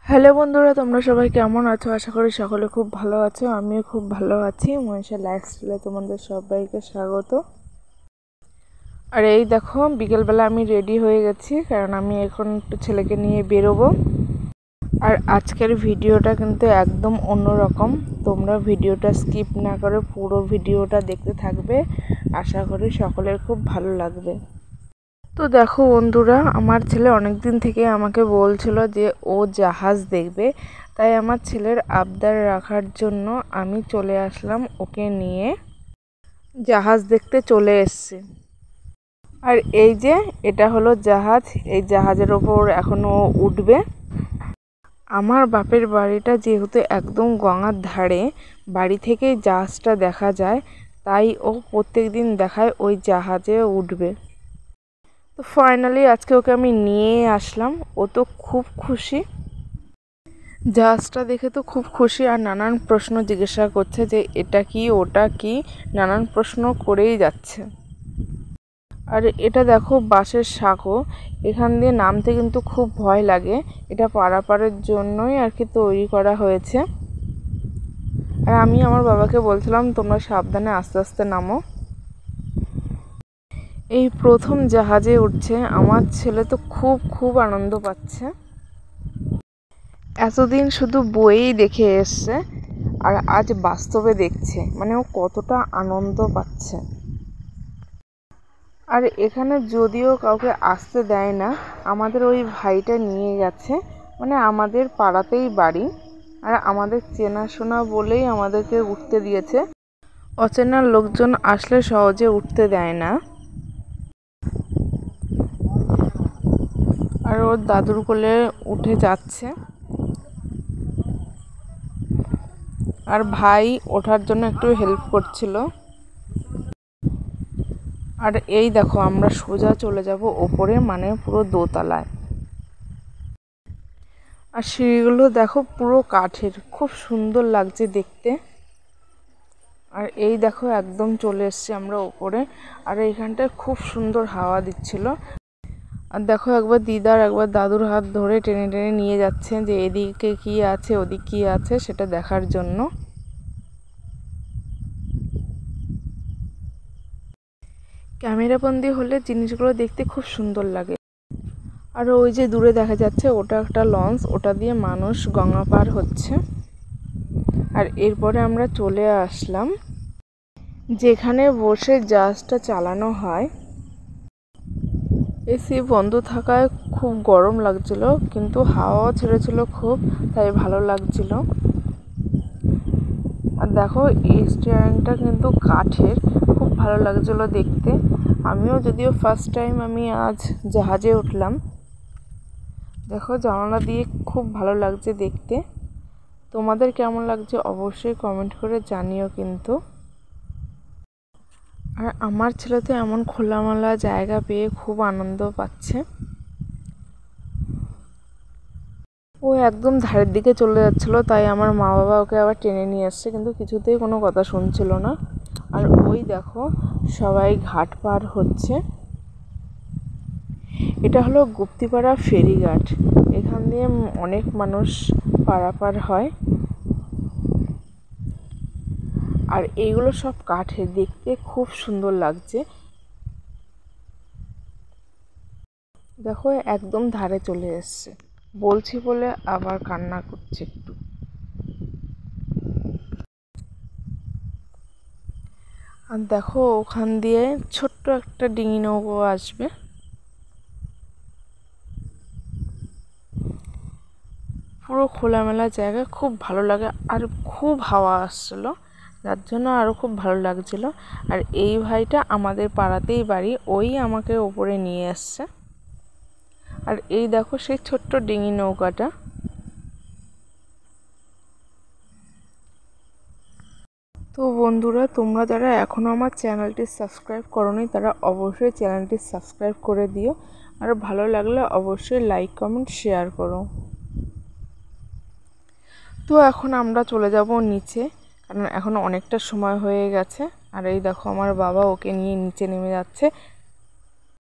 Hello বন্ধুরা, তোমরা সবাই কেমন আছো? আশা করি সকলে খুব ভালো আছো। আমিও খুব ভালো আছি। মনীষা লাইফস্টাইলে তোমাদের সবাইকে স্বাগত। আর এই দেখো, বিকেলবেলা আমি রেডি হয়ে গেছি, কারণ আমি এখন একটু ছেলেকে নিয়ে বেরোবো। আর আজকের ভিডিওটা কিন্তু একদম অন্যরকম। তোমরা ভিডিওটা স্কিপ না করে পুরো ভিডিওটা দেখতে থাকবে। আশা করি সকলের খুব ভালো লাগবে। তো দেখো বন্ধুরা, আমার ছেলে অনেক দিন থেকে আমাকে বলছিল যে ও জাহাজ দেখবে, তাই আমার ছেলের আবদার রাখার জন্য আমি চলে আসলাম ওকে নিয়ে। জাহাজ দেখতে চলে এসেছি। আর এই যে এটা হলো জাহাজ, এই জাহাজের ওপর এখন ও উঠবে। আমার বাপের বাড়িটা যেহেতু একদম গঙ্গার ধারে, বাড়ি থেকেই জাহাজটা দেখা যায়, তাই ও প্রত্যেক দিন দেখায় ওই জাহাজে উঠবে। তো ফাইনালি আজকে ওকে আমি নিয়ে আসলাম। ও তো খুব খুশি, জাহাজটা দেখে তো খুব খুশি। আর নানান প্রশ্ন জিজ্ঞাসা করছে যে এটা কি ওটা কি, নানান প্রশ্ন করেই যাচ্ছে। আর এটা দেখো বাঁশের সাঁকো, এখান দিয়ে নামতে কিন্তু খুব ভয় লাগে। এটা পারাপারের জন্যই আর কি তৈরি করা হয়েছে। আর আমি আমার বাবাকে বলছিলাম তোমরা সাবধানে আস্তে আস্তে নামো। এই প্রথম জাহাজে উঠছে আমার ছেলে, তো খুব আনন্দ পাচ্ছে। এতদিন শুধু বইয়েই দেখে এসছে, আর আজ বাস্তবে দেখছে, মানে ও কতটা আনন্দ পাচ্ছে। আর এখানে যদিও কাউকে আসতে দেয় না, আমাদের ওই ভাইটা নিয়ে গেছে, মানে আমাদের পাড়াতেই বাড়ি, আর আমাদের চেনাশোনা বলেই আমাদেরকে উঠতে দিয়েছে। অচেনা লোকজন আসলে সহজে উঠতে দেয় না। আর ওর দাদুর কোলে উঠে যাচ্ছে, আর ভাই ওঠার জন্য একটু হেল্প করছিল। আর এই দেখো আমরা সোজা চলে যাব ওপরে, মানে পুরো দোতলায়। আর সিঁড়িগুলো দেখো পুরো কাঠের, খুব সুন্দর লাগছে দেখতে। আর এই দেখো একদম চলে এসেছি আমরা ওপরে। আর এইখানটায় খুব সুন্দর হাওয়া দিচ্ছিল। আর দেখো একবার দিদার একবার দাদুর হাত ধরে টেনে টেনে নিয়ে যাচ্ছে যে এদিকে কি আছে ওদিক কি আছে সেটা দেখার জন্য। ক্যামেরাবন্দি হলে জিনিসগুলো দেখতে খুব সুন্দর লাগে। আর ওই যে দূরে দেখা যাচ্ছে ওটা একটা লঞ্চ, ওটা দিয়ে মানুষ গঙ্গা পার হচ্ছে। আর এরপরে আমরা চলে আসলাম যেখানে বসে জাহাজটা চালানো হয়। এসি বন্ধ থাকায় খুব গরম লাগছিল, কিন্তু হাওয়াও ছেড়েছিল খুব, তাই ভালো লাগছিল। আর দেখো এই স্টিয়ারিংটা কিন্তু কাঠের, খুব ভালো লাগছিল দেখতে। আমিও যদিও ফার্স্ট টাইম আমি আজ জাহাজে উঠলাম। দেখো জানালা দিয়ে খুব ভালো লাগছে দেখতে। তোমাদের কেমন লাগছে অবশ্যই কমেন্ট করে জানিও কিন্তু। আর আমার ছেলে তো এমন খোলামেলা জায়গা পেয়ে খুব আনন্দ পাচ্ছে। ও একদম ধারের দিকে চলে যাচ্ছিলো, তাই আমার মা বাবা ওকে আবার টেনে নিয়ে আসছে, কিন্তু কিছুতেই কোনো কথা শুনছিল না। আর ওই দেখো সবাই ঘাট পার হচ্ছে। এটা হলো গুপ্তিপাড়া ফেরিঘাট, এখান দিয়ে অনেক মানুষ পারাপার হয়। আর এইগুলো সব কাঠের, দেখতে খুব সুন্দর লাগছে। দেখো একদম ধারে চলে এসছে, বলছি বলে আবার কান্না করছে একটু। আর দেখো ওখান দিয়ে ছোট্ট একটা ডিঙি নৌকো আসবে। পুরো খোলামেলা জায়গা, খুব ভালো লাগে। আর খুব হাওয়া আসছিলো, যার জন্য আরও খুব ভালো লাগছিলো। আর এই ভাইটা আমাদের পাড়াতেই বাড়ি, ওই আমাকে ওপরে নিয়ে আসছে। আর এই দেখো সেই ছোট্ট ডিঙি নৌকাটা। তো বন্ধুরা, তোমরা যারা এখনও আমার চ্যানেলটি সাবস্ক্রাইব করোনি তারা অবশ্যই চ্যানেলটি সাবস্ক্রাইব করে দিও। আর ভালো লাগলে অবশ্যই লাইক কমেন্ট শেয়ার করো। তো এখন আমরা চলে যাব নিচে, কারণ এখন অনেকটা সময় হয়ে গেছে। আর এই দেখো আমার বাবা ওকে নিয়ে নিচে নেমে যাচ্ছে,